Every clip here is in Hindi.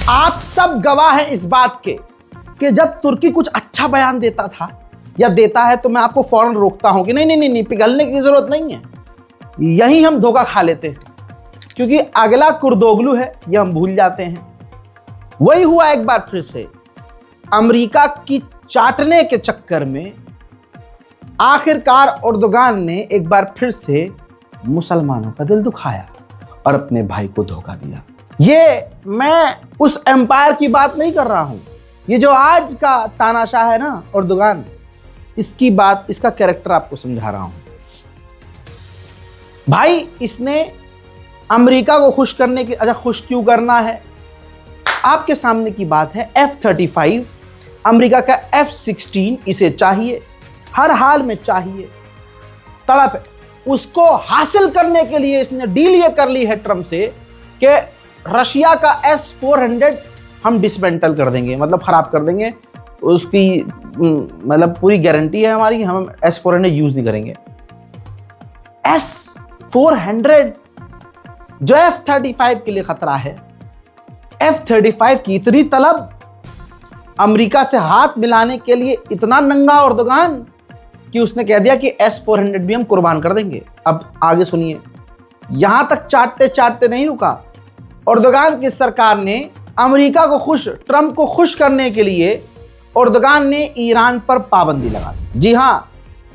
आप सब गवाह हैं इस बात के कि जब तुर्की कुछ अच्छा बयान देता था या देता है तो मैं आपको फौरन रोकता हूं कि नहीं नहीं नहीं, पिघलने की जरूरत नहीं है। यही हम धोखा खा लेते हैं क्योंकि अगला कुर्दोगलू है ये हम भूल जाते हैं। वही हुआ एक बार फिर से, अमेरिका की चाटने के चक्कर में आखिरकार एर्दोगान ने एक बार फिर से मुसलमानों का दिल दुखाया और अपने भाई को धोखा दिया। ये मैं उस एम्पायर की बात नहीं कर रहा हूं, ये जो आज का तानाशाह है ना एर्दोगान, इसकी बात, इसका कैरेक्टर आपको समझा रहा हूं। भाई इसने अमेरिका को खुश करने की, अच्छा खुश क्यों करना है, आपके सामने की बात है। F-35 अमेरिका का F-16 इसे चाहिए, हर हाल में चाहिए, तड़प है। उसको हासिल करने के लिए इसने डील ये कर ली है ट्रंप से कि रशिया का S-400 हम डिसमेंटल कर देंगे, मतलब खराब कर देंगे उसकी, मतलब पूरी गारंटी है हमारी, हम S-400 यूज नहीं करेंगे। S-400 जो F-35 के लिए खतरा है, F-35 की इतनी तलब, अमेरिका से हाथ मिलाने के लिए इतना नंगा एर्दोगान कि उसने कह दिया कि S-400 भी हम कुर्बान कर देंगे। अब आगे सुनिए, यहां तक चाटते चाटते नहीं रुका। एर्दोगान की सरकार ने अमेरिका को खुश, ट्रंप को खुश करने के लिए एर्दोगान ने ईरान पर पाबंदी लगा दी। जी हां,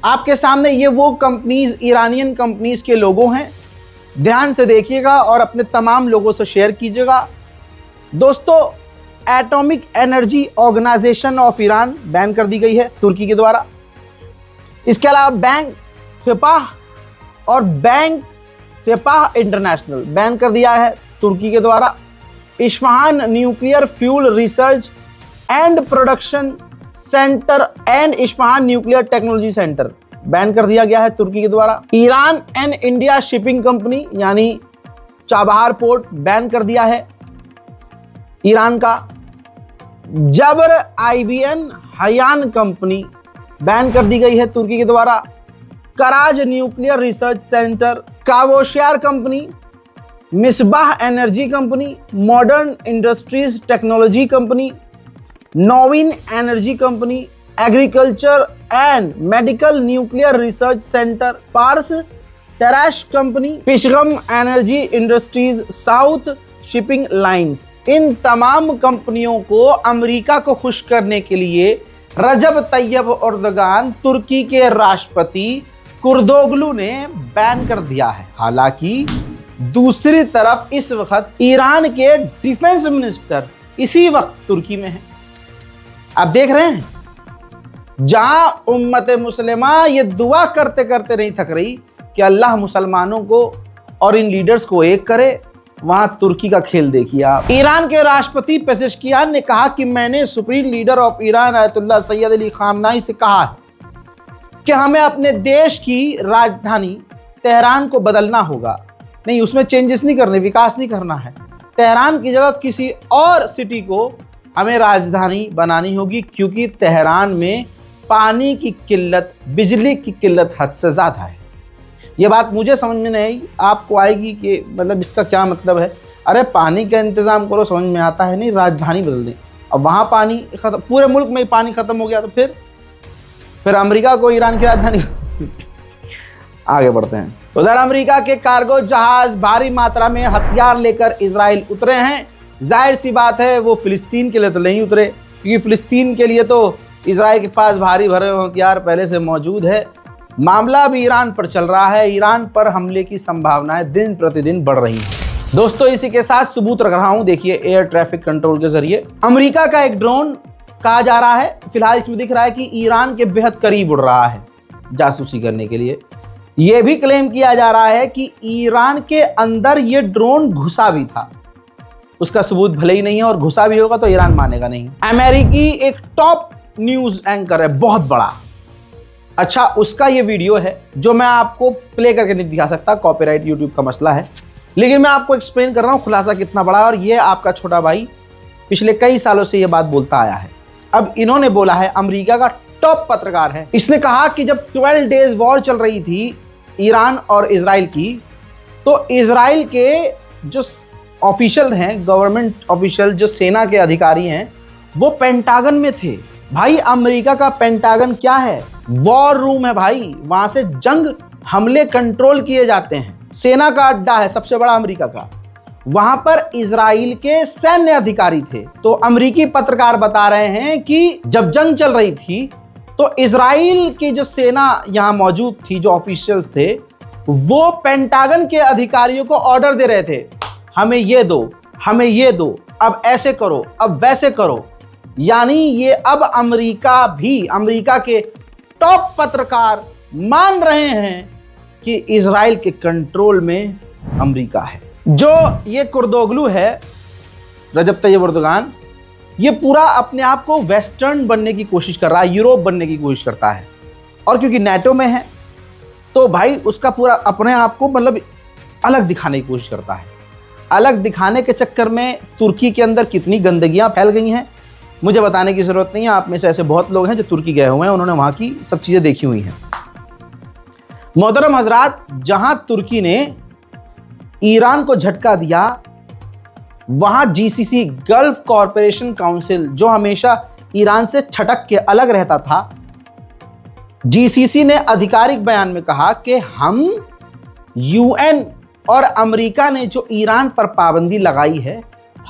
आपके सामने ये वो कंपनीज, ईरानियन कंपनीज के लोगो हैं, ध्यान से देखिएगा और अपने तमाम लोगों से शेयर कीजिएगा। दोस्तों, atomic energy organisation of Iran ban कर दी गई है तुर्की के द्वारा। इसके अलावा बैंक सेपाह और बैंक सेपाह इंटरनेशनल बैन कर दिया है तुर्की के द्वारा। Isfahan nuclear fuel research and production centre and Isfahan nuclear technology centre ban कर दिया गया है तुर्की के द्वारा। Iran and India shipping company यानी चाबहार पोर्ट बैन कर दिया है ईरान का। जबर IBN हयान कंपनी बैन कर दी गई है तुर्की के द्वारा। Karaj nuclear research centre, Kavoshyar company, Mesbah energy company, modern industries technology company, Novin energy company, agriculture and medical nuclear research centre, Pars Tarash company, Pishgam energy industries, South shipping lines. इन तमाम कंपनियों को अमेरिका को खुश करने के लिए रजब तैयब एर्दोगान, तुर्की के राष्ट्रपति कुर्दोगलू ने बैन कर दिया है। हालांकि दूसरी तरफ इस वक्त ईरान के डिफेंस मिनिस्टर इसी वक्त तुर्की में है। आप देख रहे हैं, जहां उम्मत मुस्लिमा ये दुआ करते करते नहीं थक रही कि अल्लाह मुसलमानों को और इन लीडर्स को एक करे, वहां तुर्की का खेल देखिए आप। ईरान के राष्ट्रपति पेजेश्कियान ने कहा कि मैंने supreme leader of Iran Ayatollah Syed Ali खामनाई से कहा है कि हमें अपने देश की राजधानी तेहरान को बदलना होगा। नहीं, उसमें चेंजेस नहीं करने, विकास नहीं करना है। तेहरान की जगह किसी और सिटी को हमें राजधानी बनानी होगी क्योंकि तेहरान में पानी की किल्लत, बिजली की किल्लत हद से ज़्यादा है। ये बात मुझे समझ में नहीं आई, आपको आएगी कि मतलब इसका क्या मतलब है। अरे पानी का इंतज़ाम करो, समझ में आता है, नहीं राजधानी बदल दें। अब वहाँ पानी खत्म, पूरे मुल्क में पानी ख़त्म हो गया तो फिर अमेरिका को ईरान की राजधानी आगे बढ़ते हैं। उधर अमेरिका के कार्गो जहाज भारी मात्रा में हथियार लेकर इजराइल उतरे हैं। जाहिर सी बात है वो फिलिस्तीन के लिए तो नहीं उतरे, क्योंकि फिलिस्तीन के लिए तो इजराइल के पास भारी भरे हथियार पहले से मौजूद है। मामला भी ईरान पर चल रहा है, ईरान पर हमले की संभावनाएं दिन प्रतिदिन बढ़ रही हैं। दोस्तों, इसी के साथ सबूत रख रहा हूं, देखिए एयर ट्रैफिक कंट्रोल के जरिए अमेरिका का एक ड्रोन कहा जा रहा है, फिलहाल इसमें दिख रहा है कि ईरान के बेहद करीब उड़ रहा है जासूसी करने के लिए। यह भी क्लेम किया जा रहा है कि ईरान के अंदर यह ड्रोन घुसा भी था। उसका सबूत भले ही नहीं है, और घुसा भी होगा तो ईरान मानेगा नहीं। अमेरिकी एक टॉप न्यूज एंकर है, बहुत बड़ा, अच्छा उसका ये वीडियो है जो मैं आपको प्ले करके नहीं दिखा सकता, कॉपीराइट यूट्यूब का मसला है, लेकिन मैं आपको एक्सप्लेन कर रहा हूँ खुलासा कितना बड़ा है। और ये आपका छोटा भाई पिछले कई सालों से ये बात बोलता आया है। अब इन्होंने बोला है, अमेरिका का टॉप पत्रकार है, इसने कहा कि जब 12 डेज वॉर चल रही थी ईरान और इजराइल की, तो इजराइल के जो ऑफिशियल हैं, गवर्नमेंट ऑफिशियल जो सेना के अधिकारी हैं, वो पेंटागन में थे। भाई अमेरिका का पेंटागन क्या है? वॉर रूम है भाई, वहां से जंग हमले कंट्रोल किए जाते हैं। सेना का अड्डा है सबसे बड़ा अमेरिका का। वहां पर इजराइल के सैन्य अधिकारी थे। तो अमेरिकी पत्रकार बता रहे हैं कि जब जंग चल रही थी तो इजराइल की जो सेना यहां मौजूद थी, जो ऑफिशियल्स थे, वो पेंटागन के अधिकारियों को ऑर्डर दे रहे थे, हमें ये दो, हमें ये दो, अब ऐसे करो, अब वैसे करो। यानी ये अब अमेरिका के टॉप पत्रकार मान रहे हैं कि इजराइल के कंट्रोल में अमेरिका है। जो ये कुर्दोगलू है, रजब तैयब एर्दोगान, ये पूरा अपने आप को वेस्टर्न बनने की कोशिश कर रहा है, यूरोप बनने की कोशिश करता है। और क्योंकि नेटो में है तो भाई उसका पूरा अपने आप को मतलब अलग दिखाने की कोशिश करता है। अलग दिखाने के चक्कर में तुर्की के अंदर कितनी गंदगियां फैल गई हैं मुझे बताने की ज़रूरत नहीं है। आप में से ऐसे बहुत लोग हैं जो तुर्की गए हुए हैं, उन्होंने वहाँ की सब चीज़ें देखी हुई हैं। मोहतरम हजरात, जहाँ तुर्की ने ईरान को झटका दिया, वहाँ जीसीसी गल्फ कॉरपोरेशन काउंसिल, जो हमेशा ईरान से छटक के अलग रहता था, जीसीसी ने आधिकारिक बयान में कहा कि हम यूएन और अमेरिका ने जो ईरान पर पाबंदी लगाई है,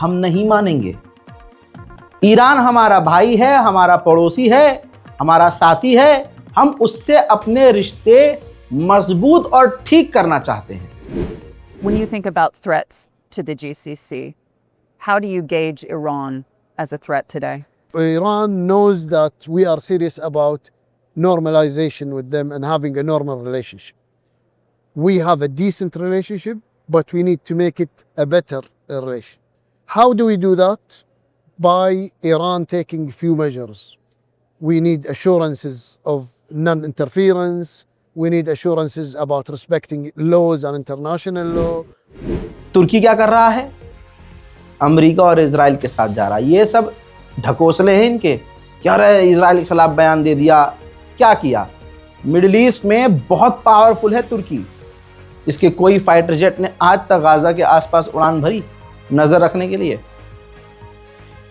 हम नहीं मानेंगे। ईरान हमारा भाई है, हमारा पड़ोसी है, हमारा साथी है, हम उससे अपने रिश्ते मजबूत और ठीक करना चाहते हैं। When you think about threats to the GCC, how do you gauge Iran as a threat today? Iran knows that we are serious about normalization with them and having a normal relationship. We have a decent relationship, but we need to make it a better relation. How do we do that? By Iran taking a few measures. We need assurances of non-interference. We need assurances about respecting laws and international law. तुर्की क्या कर रहा है? अमेरिका और इजराइल के साथ जा रहा है। ये सब ढकोसले हैं इनके। क्या रहे, इजराइल के खिलाफ बयान दे दिया, क्या किया? मिडिल ईस्ट में बहुत पावरफुल है तुर्की। इसके कोई फाइटर जेट ने आज तक गाजा के आसपास उड़ान भरी नजर रखने के लिए?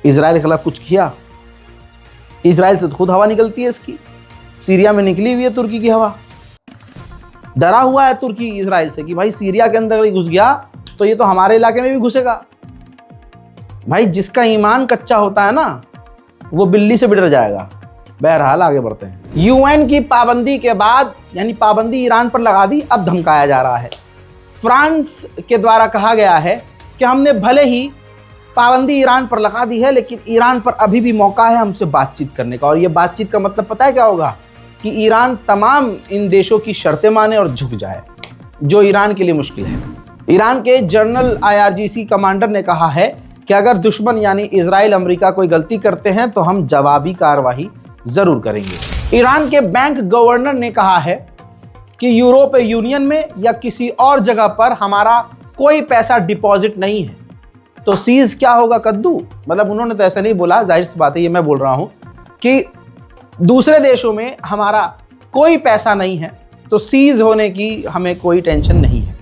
इजराइल के खिलाफ कुछ किया? इजराइल से तो खुद हवा निकलती है इसकी। सीरिया में निकली हुई है तुर्की की हवा। डरा हुआ है तुर्की इजराइल से कि भाई सीरिया के अंदर घुस गया तो ये तो हमारे इलाके में भी घुसेगा। भाई जिसका ईमान कच्चा होता है ना, वो बिल्ली से भी डर जाएगा। बहरहाल आगे बढ़ते हैं। यूएन की पाबंदी के बाद, यानी पाबंदी ईरान पर लगा दी, अब धमकाया जा रहा है। फ्रांस के द्वारा कहा गया है कि हमने भले ही पाबंदी ईरान पर लगा दी है, लेकिन ईरान पर अभी भी मौका है हमसे बातचीत करने का। और ये बातचीत का मतलब पता है क्या होगा? कि ईरान तमाम इन देशों की शर्तें माने और झुक जाए, जो ईरान के लिए मुश्किल है। ईरान के जनरल IRGC कमांडर ने कहा है कि अगर दुश्मन यानी इजराइल अमेरिका कोई गलती करते हैं तो हम जवाबी कार्रवाई जरूर करेंगे। ईरान के बैंक गवर्नर ने कहा है कि यूरोपीय यूनियन में या किसी और जगह पर हमारा कोई पैसा डिपॉजिट नहीं है। तो सीज क्या होगा कद्दू? मतलब उन्होंने तो ऐसा नहीं बोला, जाहिर सी बात है, ये मैं बोल रहा हूं कि दूसरे देशों में हमारा कोई पैसा नहीं है, तो सीज होने की हमें कोई टेंशन नहीं है।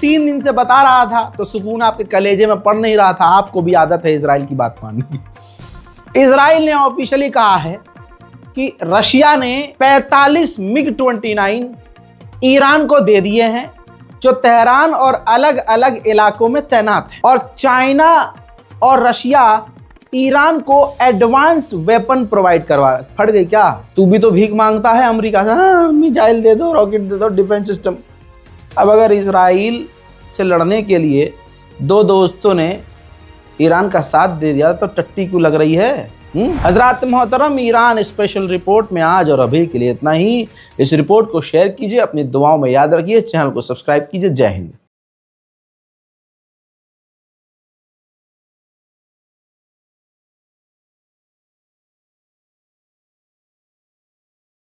3 दिन से बता रहा था तो सुकून आपके कलेजे में पड़ नहीं रहा था। आपको भी आदत है इजराइल की बात मानने की। इजराइल ने ऑफिशियली कहा है कि रशिया ने 45 MiG-29 ईरान को दे दिए हैं, जो तेहरान और अलग अलग इलाकों में तैनात है। और चाइना और रशिया ईरान को एडवांस वेपन प्रोवाइड करवा रहा है। फट गई क्या? तू भी तो भीख मांगता है अमेरिका से, हाँ मिसाइल दे दो, रॉकेट दे दो, डिफेंस सिस्टम। अब अगर इजराइल से लड़ने के लिए दो दोस्तों ने ईरान का साथ दे दिया तो टट्टी क्यों लग रही है? हजरात मोहतरम, ईरान स्पेशल रिपोर्ट में आज और अभी के लिए इतना ही। इस रिपोर्ट को शेयर कीजिए, अपनी दुआओं में याद रखिए, चैनल को सब्सक्राइब कीजिए। जय हिंद।